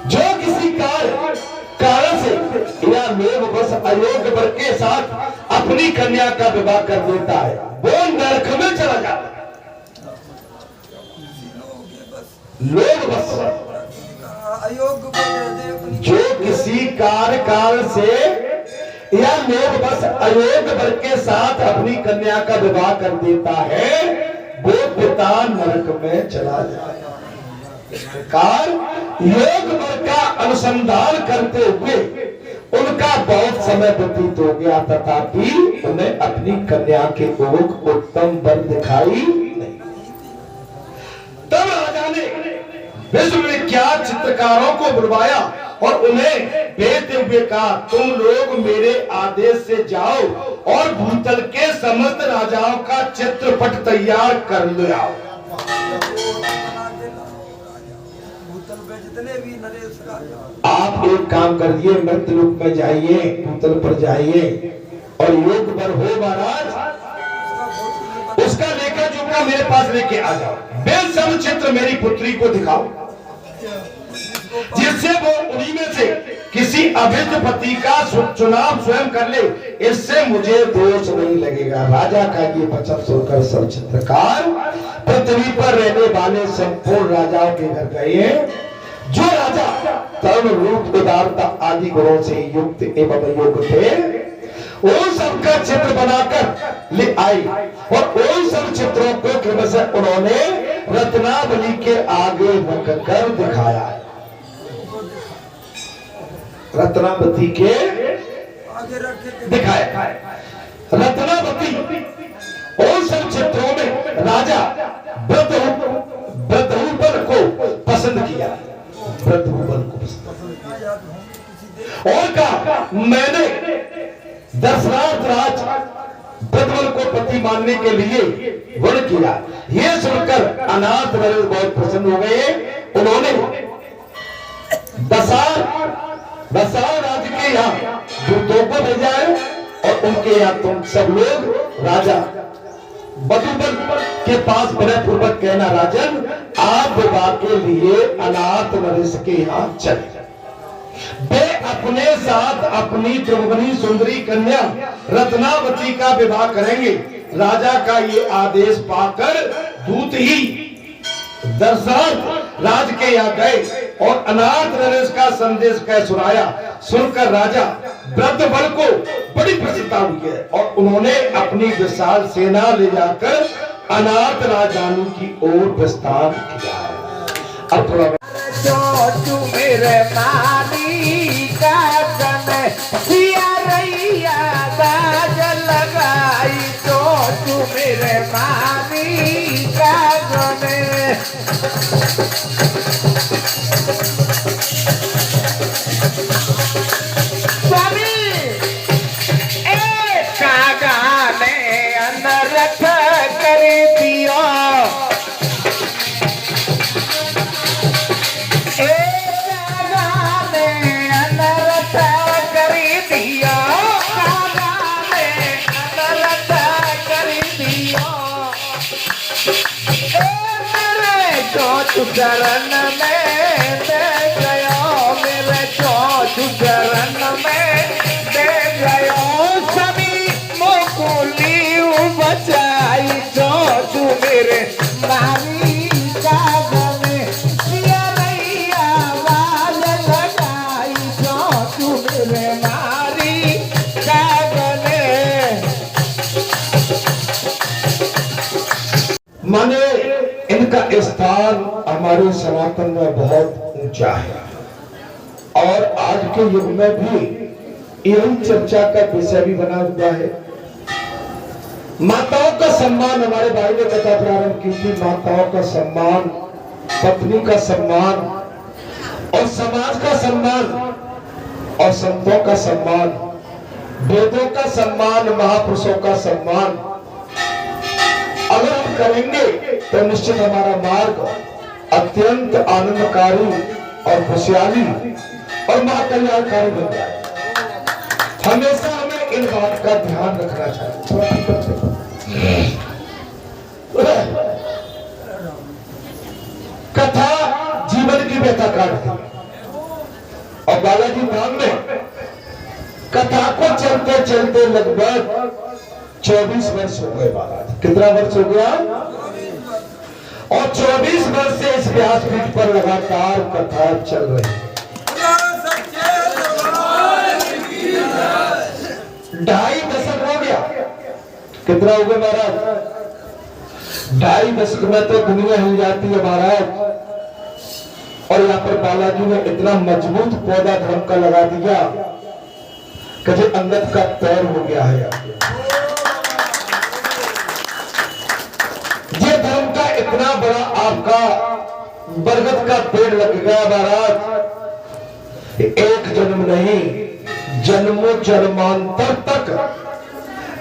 जो किसी कारण से या लोग बस अयोग्य वर के साथ अपनी कन्या का विवाह कर देता है वो नरक में चला जाता है। लोग बस जो किसी कारण से या लोग बस अयोग्य वर के साथ अपनी कन्या का विवाह कर देता है वो पिता नरक में चला जाता है। इस प्रकार योग वर का अनुसंधान करते हुए उनका बहुत समय व्यतीत हो गया तथापि उन्हें अपनी कन्या के योग उत्तम वर दिखाई नहीं। तब राजा ने विश्व विख्यात चित्रकारों को बुलवाया और उन्हें भेजते हुए कहा तुम लोग मेरे आदेश से जाओ और भूतल के समस्त राजाओं का चित्रपट तैयार कर ले आओ। आप एक काम करिए मृत्युलोक में जाइए भूतल पर जाइए और योग पर हो महाराज उसका लेखा जोखा मेरे पास लेके आ जाओ। वे सब चित्र मेरी पुत्री को दिखाओ जिससे वो उन्हीं में से किसी अभिष्ट पति का चुनाव स्वयं कर ले। इससे मुझे दोष नहीं लगेगा। राजा का ये वचन सुनकर सब चित्रकार पृथ्वी पर रहने वाले संपूर्ण राजाओं के घर गए जो राजा तरुण रूप उदारता आदि गुणों से युक्त एवं योग्य थे। उन सबका चित्र बनाकर ले आई और उन सब चित्रों को क्रमशः उन्होंने रत्नावली के आगे रखकर दिखाया। रत्नावती के आगे दिखाया। रत्नावती उन सब चित्रों में राजा ब्रह्मपुर को पसंद किया। ब्रह्मपुर को पसंद और कहा मैंने दशरथ राज ब्रह्मपुर को पति मानने के लिए वर्ण किया। यह सुनकर अनाथ नरेश बहुत प्रसन्न हो गए। उन्होंने दशरथ राज के यहाँ दूतों को भेजा है और उनके यहाँ तुम सब लोग राजा बधुबन के पास विनय पूर्वक कहना राजन आप विवाह के लिए अनाथ नरेश के यहाँ चले। वे अपने साथ अपनी त्रिभुवनी सुंदरी कन्या रत्नावती का विवाह करेंगे। राजा का ये आदेश पाकर दूत ही दशरथ राज के यहाँ गए और अनाथ नरेश का संदेश कह सुनाया। सुनकर राजा ब्रह्मबल को बड़ी प्रसन्नता हुई है और उन्होंने अपनी विशाल सेना ले जाकर अनाथ राजानु की ओर प्रस्थान किया है। अब थोड़ा जो मेरे मानी का जन सिया रैया बाज लगाई तो मेरे मानी का जन स्वामी एक कागा ने अनरथ कर दिया। चरण में दे गयो मेरे चरण में दे गयो सभी मोकुली बचाई जो मेरे मारी का गने सिया रैया आवाज लगाई जो मेरे मारी का गने। माने इनका स्थान हमारे सनातन में बहुत ऊंचा है और आज के युग में भी यही चर्चा का विषय भी बना हुआ है। माताओं का सम्मान हमारे भाई ने कथा प्रारंभ की थी। माताओं का सम्मान, पत्नी का सम्मान और समाज का सम्मान और संतों का सम्मान, वेदों का सम्मान, महापुरुषों का सम्मान अगर हम करेंगे तो निश्चित हमारा मार्ग अत्यंत आनंदकारी और खुशहाली और महाकल्याणकारी बन जाए। हमेशा हमें इन बात का ध्यान रखना चाहिए। कथा जीवन की व्यथा काटती है। और बालाजी धाम में कथा को चलते चलते लगभग 24 वर्ष हो गए महाराज। कितना वर्ष हो गया? और 24 वर्ष से इस व्यासपीठ पर लगातार कथा चल रही है। 2.5 दशक हो गया। कितना हो गया महाराज? 2.5 दशक में तो दुनिया हिल जाती है महाराज। और यहाँ पर बालाजी ने इतना मजबूत पौधा धर्म का लगा दिया कि अंगद का पैर हो गया है। ये धर्म का इतना बड़ा आपका बरगद का पेड़ लग गया महाराज। एक जन्म नहीं, जन्मों जन्मांतर तक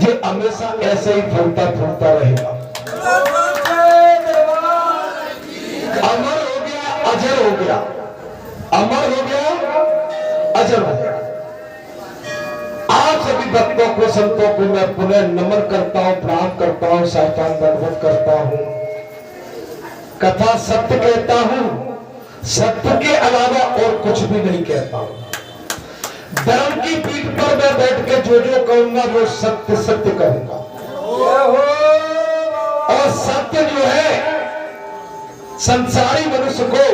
ये हमेशा ऐसे ही फलता फूलता रहेगा। अमर हो गया, अजर हो गया, अमर हो गया, अजर हो गया। आप सभी भक्तों को, संतों को मैं पुनः नमन करता हूं, प्रणाम करता हूं, साष्टांग दंडवत करता हूं। कथा सत्य कहता हूं, सत्य के अलावा और कुछ भी नहीं कहता हूं। धर्म की पीठ पर मैं बैठ के जो जो कहूंगा वो सत्य सत्य कहूंगा। और सत्य जो है संसारी मनुष्य को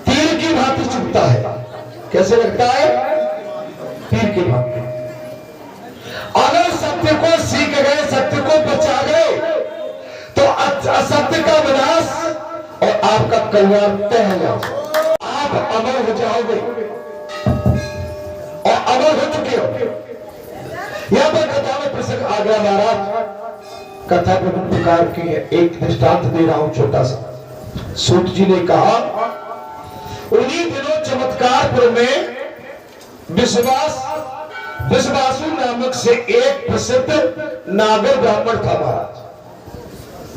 तीर की भांति चुभता है। कैसे लगता है? तीर की भांति। अगर सत्य को सीख गए, सत्य को बचा गए, तो असत्य का विनाश और आपका कल्याण तय हो जाएगा। आप अमर हो जाओगे और अमर हो चुके हो। यहां पर कथा में प्रसंग आ गया महाराज। कथा विभिन्न प्रकार की है। एक दृष्टांत दे रहा हूं छोटा सा। सूत जी ने कहा, उन्हीं दिनों चमत्कारपुर में विश्वासु नामक से एक प्रसिद्ध नागर ब्राह्मण था महाराज।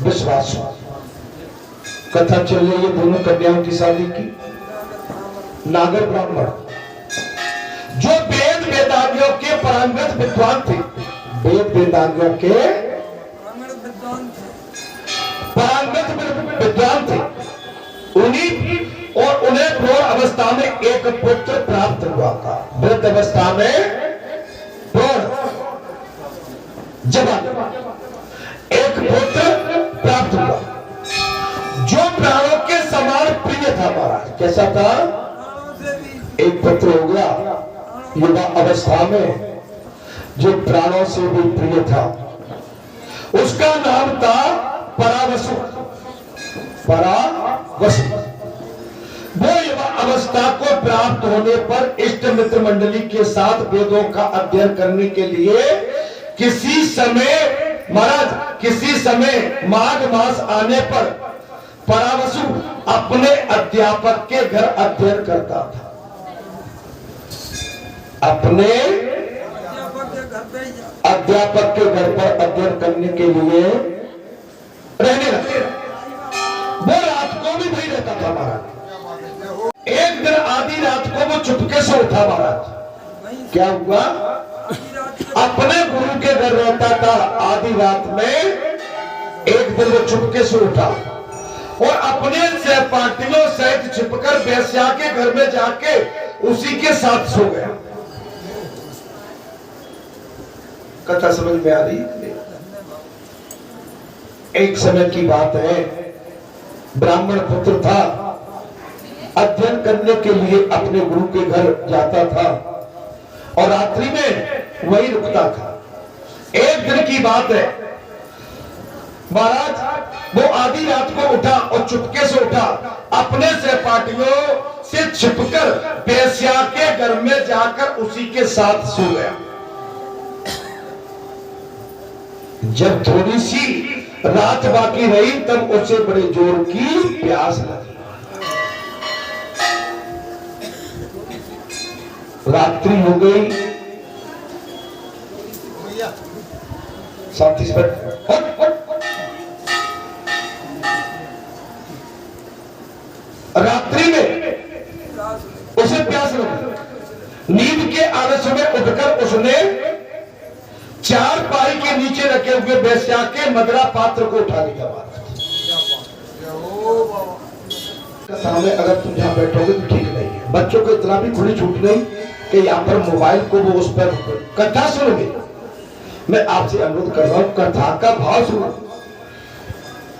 विश्वासु। कथा चल रही है दोनों कन्याओं की शादी की। नागर ब्राह्मण जो वेद वेदांगियों के पारंगत विद्वान थे। वेद वेदांगियों के पारंगत विद्वान थे। उन्हें प्रौढ़ अवस्था में एक पुत्र प्राप्त हुआ था। वृद्ध अवस्था में प्रौढ़ जवान एक पुत्र प्राप्त हुआ जो प्राणों के समान प्रिय था महाराज। कैसा था? एक पुत्र हो गया युवा अवस्था में जो प्राणों से भी प्रिय था। उसका नाम था परावसु। परावसु। वो युवा अवस्था को प्राप्त होने पर इष्ट मित्र मंडली के साथ वेदों का अध्ययन करने के लिए किसी समय माघ मास आने पर परावसु अपने अध्यापक के घर अध्ययन करता था। अपने अध्यापक के घर पर अध्ययन करने के लिए रहने लगे। वो रात को भी नहीं रहता था महाराज। एक दिन आधी रात को वो चुपके से उठा महाराज। क्या हुआ? अपने गुरु के घर रहता था। आधी रात में एक दिन वो चुपके से उठा और अपने सहपाठियों सहित छिपकर वेश्या के घर में जाके उसी के साथ सो गया। कथा समझ में आ रही है? एक समय की बात है, ब्राह्मण पुत्र था, अध्ययन करने के लिए अपने गुरु के घर जाता था और रात्रि में वही रुकता था। एक दिन की बात है महाराज, वो आधी रात को उठा और चुपके से उठा, अपने सहपाठियों से छिपकर वेश्या के घर में जाकर उसी के साथ सो गया। जब थोड़ी सी रात बाकी रही तब उसे बड़े जोर की प्यास लगी। रात्रि हो गई। साथी रात्रि में उसे प्यास लगी। नींद के आलस्य में उठकर उसने चार पाई के नीचे रखे हुए वेश्या के मदरा पात्र को उठा लिया। कथा में अगर तुम यहाँ बैठोगे तो ठीक नहीं है। बच्चों को इतना भी खुली छूट नहीं कि यहाँ पर मोबाइल को वो उस पर कथा सुनोगे। मैं आपसे अनुरोध कर रहा हूँ, कथा का भाव सुनो।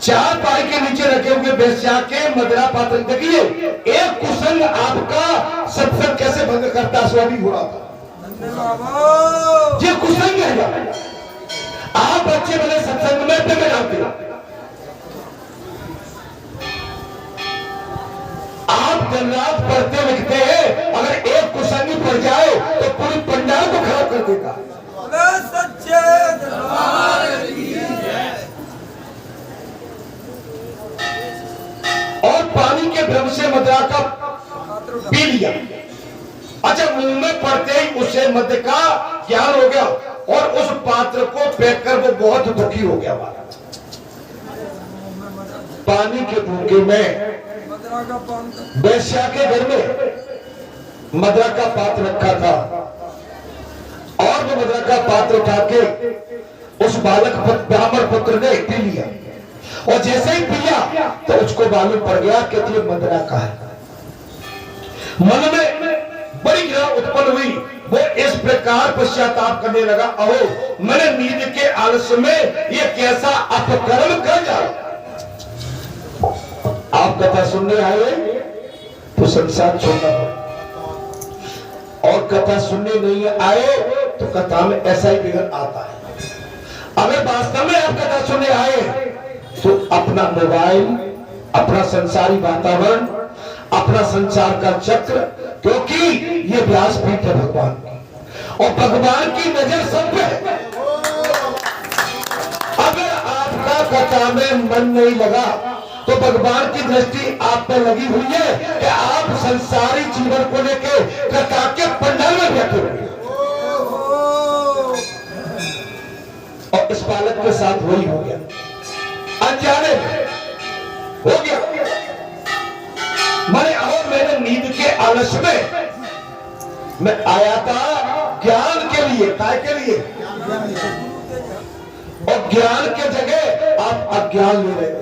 चार पाई के नीचे रखे हुए बेस्या के मदिरा पात्र देखिए, एक कुसंग आपका सत्संग कैसे भंग करता स्वामी हो रहा था। ये कुसंग है। आप बच्चे बने सत्संग में पे जाते हो, आप दिन रात पढ़ते लिखते हैं, अगर एक कुसंगी पड़ जाए तो पूरी पंडाल को खराब कर देगा। और पानी के भ्रम से मदिरा का पी लिया। अच्छा, मुंह में पड़ते ही उसे मध्य का ज्ञान हो गया और उस पात्र को फेंक कर वो बहुत दुखी हो गया। पानी के भूखे में वेश्या के घर में मदिरा का पात्र रखा था और वो मदिरा का पात्र उठा के उस बालक ब्राह्मण पुत्र ने पी लिया। और जैसे ही पिया तो उसको मालूम पड़ गया कि ये मदिरा का है। मन में बड़ी घृणा उत्पन्न हुई। वो इस प्रकार पश्चाताप करने लगा, अहो मैंने नींद के आलस्य में ये कैसा अपकर्म कर जाऊं। आप कथा सुनने आए तो संसार छोड़ना पड़े, और कथा सुनने नहीं आए तो कथा में ऐसा ही बिगड़ आता है। अगर वास्तव में आप कथा सुनने आए तो अपना मोबाइल, अपना संसारी वातावरण, अपना संसार का चक्र, क्योंकि ये व्यासपीठ है भगवान की और भगवान की नजर सब पे है। अगर आपका कथा में मन नहीं लगा तो भगवान की दृष्टि आप पे लगी हुई है कि आप संसारी जीवन को लेके कथा के पंडाल में बैठे हुए। और इस बालक के साथ वही हो गया, अनजाने हो गया। मैंने नींद के आलस्य में मैं आया था ज्ञान के लिए, काय के लिए, और ज्ञान के जगह आप अज्ञान ले रहे हो।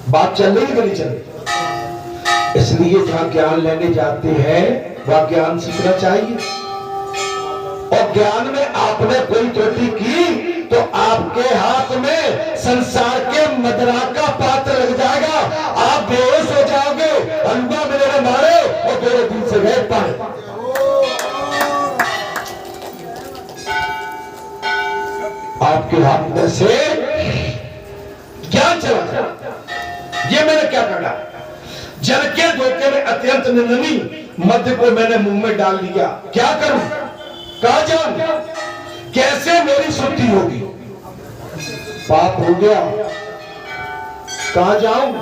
बात चल रही कि नहीं चल रही? इसलिए जहां ज्ञान लेने जाते हैं वह ज्ञान सीखना चाहिए। और ज्ञान में आपने कोई त्रुटि की तो आपके हाथ में संसार के मदिरा का पात्र लग जाएगा, आप बेहोश हो जाओगे, हलवा मिलेगा मारे और 2 दिन से गए पाए। आपके हाथ में से ज्ञान चला जाए। ये मैंने क्या कहा, जल के धोखे में अत्यंत निंदनीय मध्य को मैंने मुंह में डाल लिया, क्या करूं, कहा जाऊं, कैसे मेरी शुद्धि होगी। पाप हो गया, कहा जाऊं,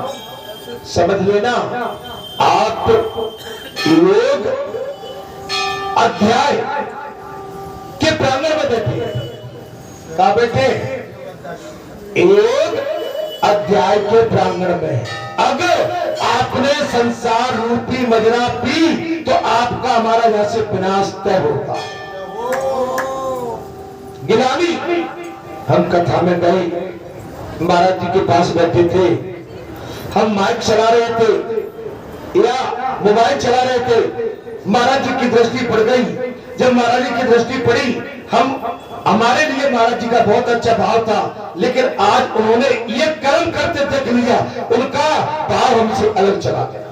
समझ लेना। आप योग अध्याय के प्रांगण में बैठे, कहा बैठे, योग अध्याय के प्रांगण में। अगर आपने संसार रूपी मदिरा पी तो आपका हमारा यहां से विनाश तय होगा। गिलानी, हम कथा में गए, महाराज जी के पास बैठे थे, हम माइक चला रहे थे या मोबाइल चला रहे थे, महाराज जी की दृष्टि पड़ गई। जब महाराज जी की दृष्टि पड़ी, हमारे लिए महाराज जी का बहुत अच्छा भाव था, लेकिन आज उन्होंने ये कर्म करते देख लिया, उनका भाव हमसे अलग चला गया।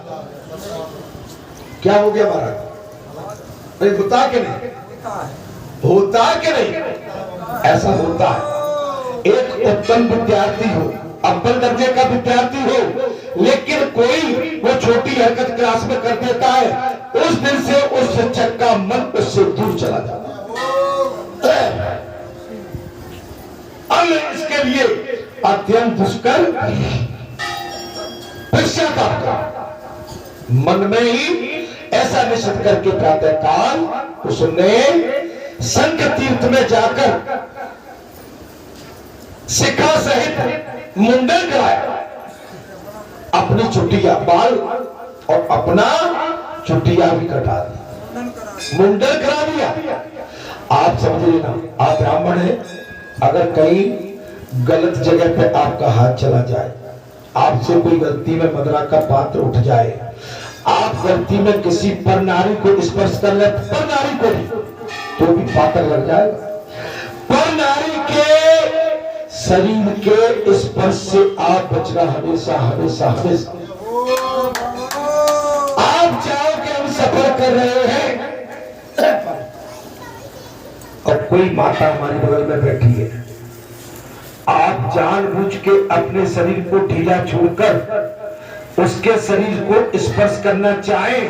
क्या हो गया महाराज? अरे होता कि नहीं, होता कि नहीं, ऐसा होता है। एक उत्तम विद्यार्थी हो, अव्वल दर्जे का विद्यार्थी हो, लेकिन कोई वो छोटी हरकत क्लास में कर देता है, उस दिन से उस शिक्षक का मन उससे दूर चला जाता है। अब इसके लिए अत्यंत दुष्कर पश्चाताप का मन में ही ऐसा निश्चित करके प्रातः काल उसने संघ तीर्थ में जाकर शिखा सहित मुंडन कराया, अपनी चुटिया बाल और अपना चुटिया भी कटा दी, मुंडन करा दिया। आप समझ लेना, आप ब्राह्मण है, अगर कहीं गलत जगह पे आपका हाथ चला जाए, आपसे कोई गलती में मदिरा का पात्र उठ जाए, आप गलती में किसी पर नारी को स्पर्श कर ले, पर नारी को भी, तो भी पात्र लग जाएगा। पर नारी के शरीर के स्पर्श से आप बचना हमेशा हमेशा हमेशा। आप चाहो कि हम सफर कर रहे हैं और कोई माता हमारी बगल में बैठी है, आप जानबूझ के अपने शरीर को ढीला छोड़कर उसके शरीर को स्पर्श करना चाहें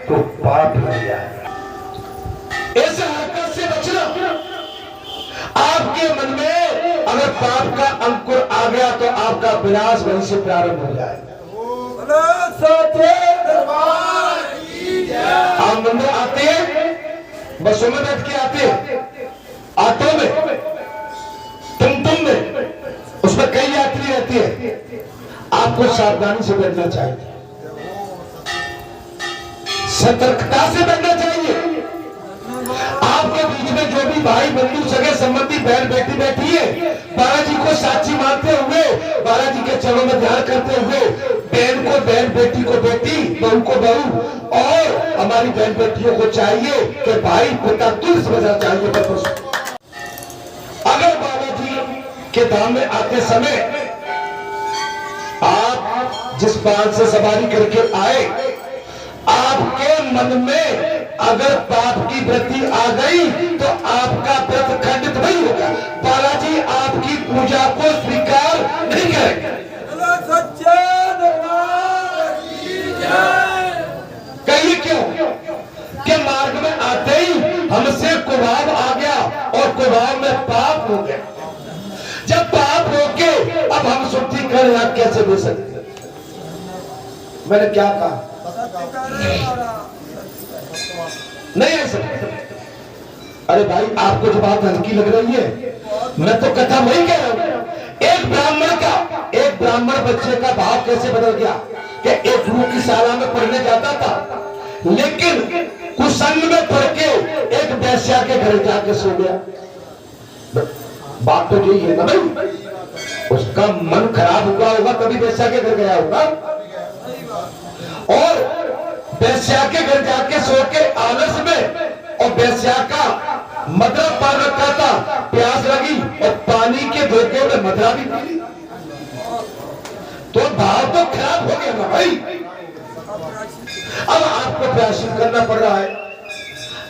तो पाप लग जाएगा। इस हरकत से बचना। आपके मन में अगर पाप का अंकुर आ गया तो आपका विनाश वहीं से प्रारंभ हो जाएगा। आप मंदिर आते हैं, बसों में बैठ के आते हैं, ऑटो में, तुम में, उसमें कई यात्री रहते हैं। आपको सावधानी से बैठना चाहिए, सतर्कता से बैठना चाहिए। आपके बीच में जो भी भाई बंधु सगे संबंधी बहन बेटी बैठी है, बालाजी को साक्षी मानते हुए, बालाजी के चरणों में ध्यान करते हुए, बहन को बहन, बेटी को बेटी, बहू को बहू, और हमारी बहन बेटियों को चाहिए कि भाई पिता तुल्य समझना चाहिए। अगर बालाजी के धाम में आते समय आप जिस बात से सवारी करके आए, आपके मन में अगर पाप की वृत्ति आ गई तो आपका व्रत खंडित नहीं होगा। बालाजी आपकी पूजा को स्वीकार नहीं करेंगे। कहिए क्यों? कि मार्ग में आते ही हमसे कुभाव आ गया और कुभाव में पाप हो गया। जब पाप हो के अब हम शुद्धिकरण कैसे दे सकते? मैंने क्या कहा? नहीं ऐसा। अरे भाई, आपको जो बात हल्की लग रही है, मैं तो कथा वही कह रहा हूं। एक ब्राह्मण बच्चे का भाव कैसे बदल गया कि एक गुरु की शाला में पढ़ने जाता था, लेकिन कुसंग में पढ़ के एक वैश्या के घर जाके सो गया। बात तो यही है ना भाई, उसका मन खराब हुआ होगा तभी वैश्या के घर गया होगा। और वैश्या के घर जाके सो के आलस में, और वैश्या का मदरा पान रखा था, प्यास लगी और पानी के धोखे में मदरा भी पी ली, तो भाव तो खराब हो गया ना भाई। अब आपको प्रायश्चित करना पड़ रहा है।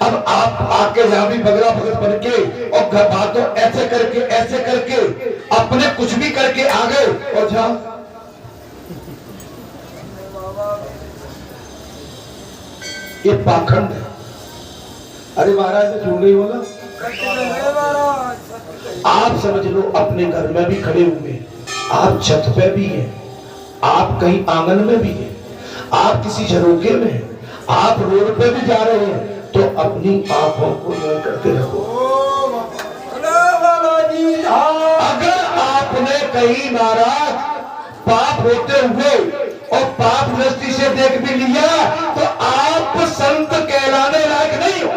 अब आप आके यहां भी बगला भगत बन के और घर बातों ऐसे करके अपने कुछ भी करके आ गए और जाओ। ये पाखंड है। अरे महाराज ने झूठ नहीं बोला। आप समझ लो, अपने घर में भी खड़े हुए, आप छत पे भी हैं, आप कहीं आंगन में भी हैं, आप किसी झरोके में हैं, आप रोड पे भी जा रहे हैं, तो अपनी आंखों को न करते रहो। अगर आपने कहीं महाराज पाप होते हुए और पाप दृष्टि से देख भी लिया तो आप संत कहलाने लायक नहीं हो।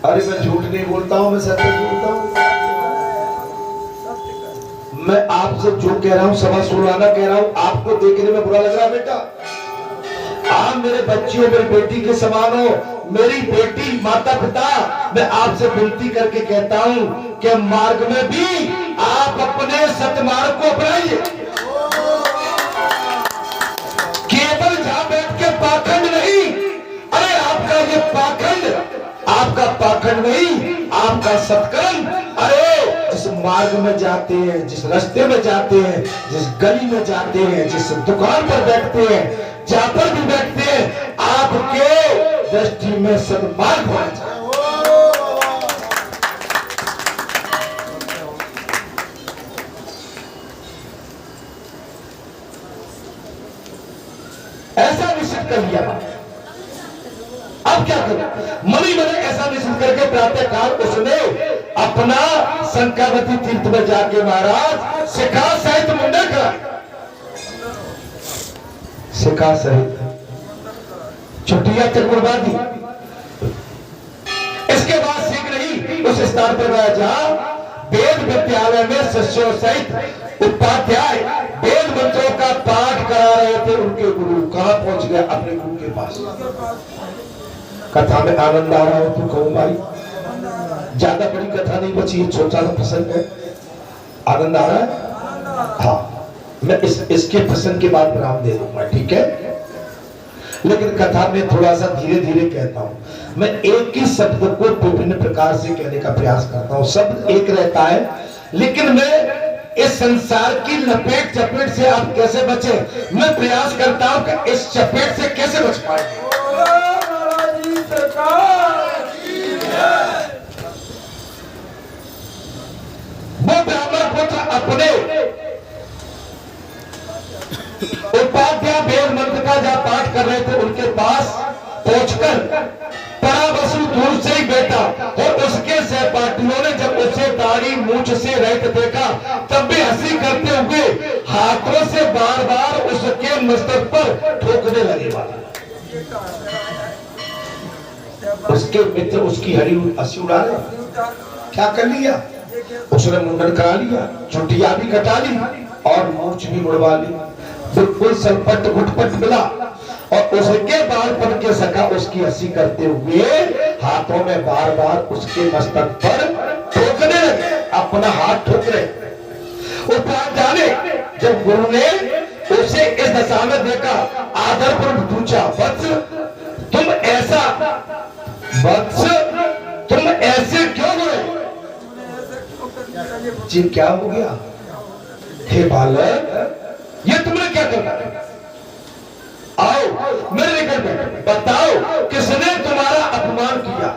अरे मैं झूठ नहीं बोलता हूं, मैं सत्य बोलता हूं। मैं आपसे जो कह रहा हूं सवा सुराना कह रहा हूं। आपको देखने में बुरा लग रहा है बेटा? आप मेरे बच्ची हो, मेरी बेटी के समान हो, मेरी बेटी, माता पिता, मैं आपसे विनती करके कहता हूं कि मार्ग में भी आप अपने सतमार्ग को अपनाइए। केवल जहां बैठ के पाखंड नहीं। अरे आपका ये पाखंड, आपका पाखंड नहीं, आपका सत्कर्म। अरे जिस मार्ग में जाते हैं, जिस रास्ते में जाते हैं, जिस गली में जाते हैं, जिस दुकान पर बैठते हैं, जहां पर भी बैठते हैं, आपके दृष्टि में सद्मार्ग होना चाहिए। ऐसा निश्चित कर लिया। अब क्या करें? मनी मैंने ऐसा निश्चित करके प्रातः काल उसने अपना शंकावती तीर्थ में जाके महाराज शिखा सहित मुंडन करा। शिखा सहित छुट्टियां तक बुलवा दी। इसके बाद शीघ्र ही उस स्थान पर गया जहां वेद विद्यालय में शिष्यों सहित उपाध्याय वेद मंत्रों का पाठ करा रहे थे। उनके गुरु कहां पहुंच गए? अपने गुरु के पास। कथा में आनंद आ रहा हो तो कहूं भाई, ज्यादा बड़ी कथा नहीं बची है, छोटा सा प्रसंग है। आनंद आ रहा है? हाँ, मैं इसके प्रसंग के बाद विराम दे दूंगा, ठीक है? लेकिन कथा में थोड़ा सा धीरे धीरे कहता हूं। मैं एक ही शब्द को विभिन्न प्रकार से कहने का प्रयास करता हूं। शब्द एक रहता है, लेकिन मैं इस संसार की लपेट चपेट से आप कैसे बचे, मैं प्रयास करता हूं कि इस चपेट से कैसे बच पाए। वो ब्राह्मण पुत्र अपने उपाध्याय वेद मंत्र का जब पाठ कर रहे थे, उनके पास पहुंचकर पराबसु दूर से ही बैठा और उसके सहपाठियों ने जब उसे दाढ़ी मूंछ से रहित देखा, तब भी हंसी करते हुए हाथों से बार बार उसके मस्तक पर ठोकने लगे। उसके मित्र उसकी हंसी उड़ा रहे। क्या कर लिया उसने? मुंडन करा लिया, चुटिया भी कटा ली और मूंछ भी मुड़वा ली। बिल्कुल सलपट घुटपट मिला और उसके बालपन के सखा उसकी हंसी करते हुए हाथों में बार बार उसके मस्तक पर ठोकने लगे, अपना हाथ ठोक रहे। उपाध्याय जब गुरु ने उसे इस दशा में देखा, आदरपूर्वक पूछा, वत्स तुम ऐसे क्यों हुए? जी क्या हो गया? हे बालक, ये तुमने क्या करना? आओ मेरे घर में बताओ, किसने तुम्हारा अपमान किया?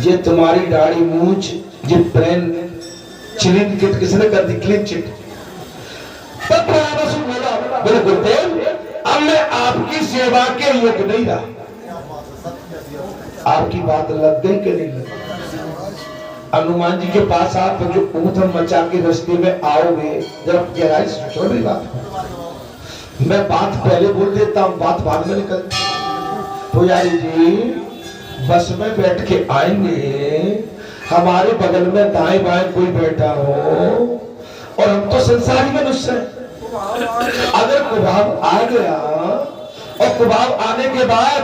ये तुम्हारी दाढ़ी मूंछ, ये प्लेन क्लीन चिट किसने कर दी? Clean chit. तब बोला, बोले गुरुदेव, अब मैं आपकी सेवा के योग्य नहीं रहा। आपकी बात लग गई कि नहीं लगी? हनुमान जी के पास आप जो ऊधम मचा के रास्ते में आओगे, जरा गहराई से सोचो मेरी बात। मैं बात पहले बोल देता हूँ, बात बाद में निकलती। पुजारी जी बस में बैठ के आएंगे, हमारे बगल में दाएं बाएं कोई बैठा हो, और हम तो संसारी मनुष्य हैं। अगर कुभाव आ गया और कुभाव आने के बाद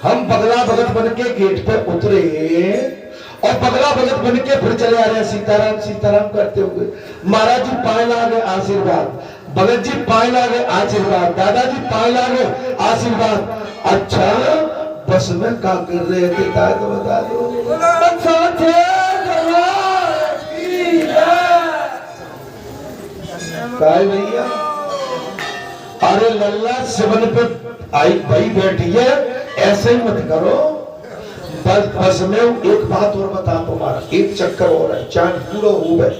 हम बगला भगत बन के गेट पर उतरे और बगला भगत बन के फिर चले आ रहे सीताराम सीताराम करते हुए, महाराज जी पाए लागे आशीर्वाद, भगत जी पाए लागे आशीर्वाद, दादाजी पाए लागे आशीर्वाद। अच्छा बस में क्या कर रहे थे तो बता दो। भैया अरे लल्ला सिवन पे आई भाई बैठी है, ऐसे ही मत करो। बस में एक बात और बता तुम्हारा, एक चक्कर और है, चांद पूरा हो गए,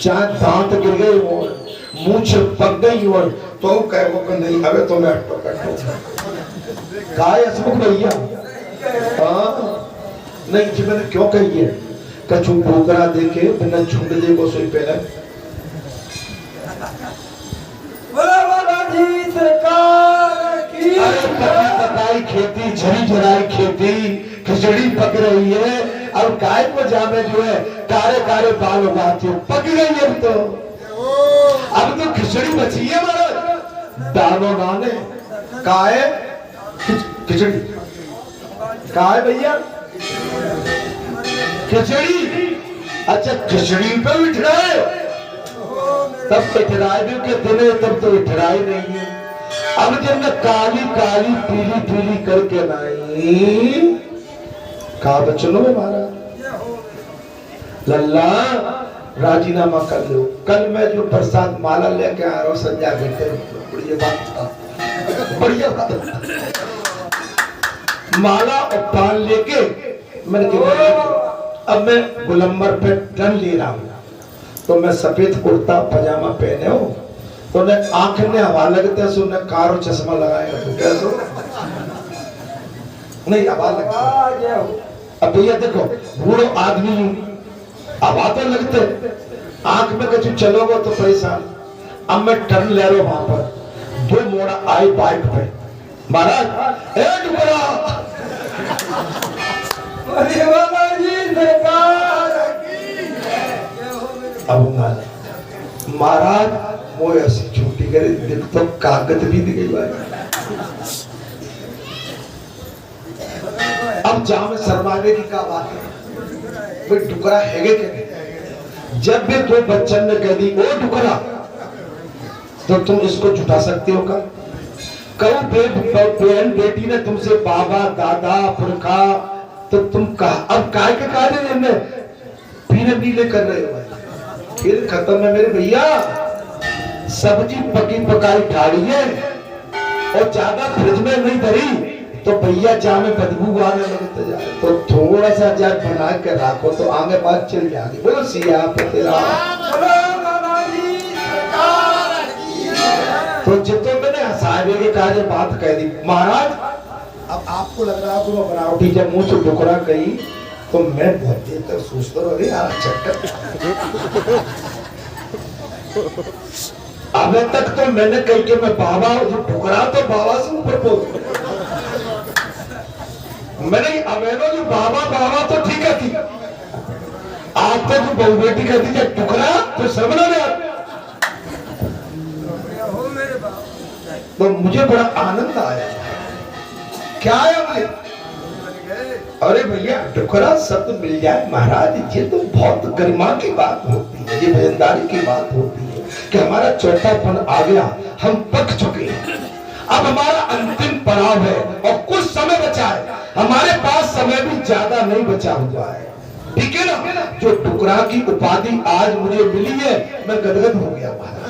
चांद दांत गिर गए और मूंछ पक गई और तो कहो कि नहीं अबे तो मैं हटो काय हसमुख भैया। नहीं जी मैंने क्यों कही है? कछु ठोकरा देके बिना झुंड दे को सोई पहले। अरे खेती झरी झराई खेती, खिचड़ी पक रही है, अब गाय को जामे जो है कारे कारे बाल उगाती हो, पक गई है अब तो खिचड़ी बची है महाराज। दानो नाने काय खिचड़ी काय भैया खिचड़ी। अच्छा खिचड़ी पे बिठराए, तब बिठराए भी के दिन, तब तो बिठराई नहीं है। अब जब मैं काली काली पीली पीली करके लाई, कहा बचनो हमारा लल्ला राजीनामा कर लो, कल मैं जो प्रसाद माला लेके आ रहा हूँ संध्या घंटे। बढ़िया बात, बढ़िया बात। माला और पान लेके मैंने अब मैं गुलंबर पे टन ले रहा हूँ, तो मैं सफेद कुर्ता पजामा पहने हूँ, तो ने आंख ने हवा लगते सो ने कारो चश्मा लगाएगा, तो कैसो नहीं हवा लगता। अब भैया देखो बूढ़ो आदमी हवा तो लगते, आंख में कछु चलोगे तो परेशान। अब मैं टर्न ले रहा हूं, वहां पर दो मोड़ा आई बाइक पे, महाराज एक बड़ा सरकार अब महाराज वो ऐसी छुट्टी करे दिल तो कागज भी दी गई भाई। अब जाओ में शर्माने की क्या बात है, कोई टुकड़ा है क्या? जब भी दो बच्चन ने कह दी वो टुकड़ा, तो तुम इसको जुटा सकते हो क्या? कल बहन बेटी ने तुमसे बाबा दादा पुरखा, तो तुम कहा अब काय के काजे पीने पीले कर रहे हो भाई। फिर खत्म है मेरे भैया, सब्जी पकी पकाई ठाड़ी है और ज्यादा फ्रिज में नहीं धरी तो भैया जा में बदबू आने लगते जा, तो थोड़ा सा जब बना के रखो तो आगे बात चल जाएगी। बोलो सिया तेरा। तो जितने मैंने हंसावे के कार्य बात कह दी महाराज। अब आपको लग रहा है कि वो बनावटी जब मुंह से टुकड़ा गई तो मैं बहुत देर तक सोचता रहा यार चक्कर। अबे तक तो मैंने कही कि मैं बाबा जो टुकड़ा तो बाबा से ऊपर बोल मैंने अवेनो जो बाबा बाबा तो ठीक है थी, आप तो जो बहु बेटी कर दीजिए टुकड़ा तो समझना नहीं। तो मुझे बड़ा आनंद आया। क्या है भाई? अरे भैया टुकड़ा शब्द मिल जाए महाराज, ये तो बहुत गरिमा की बात होती है, ये वजनदारी की बात होती है कि हमारा चौथापन आ गया, हम पक चुके हैं, अब हमारा अंतिम पड़ाव है और कुछ समय बचा है, हमारे पास समय भी ज्यादा नहीं बचा हुआ है। ठीक है ना? जो टुकड़ा की उपाधि आज मुझे मिली है मैं गदगद हो गया महाराज।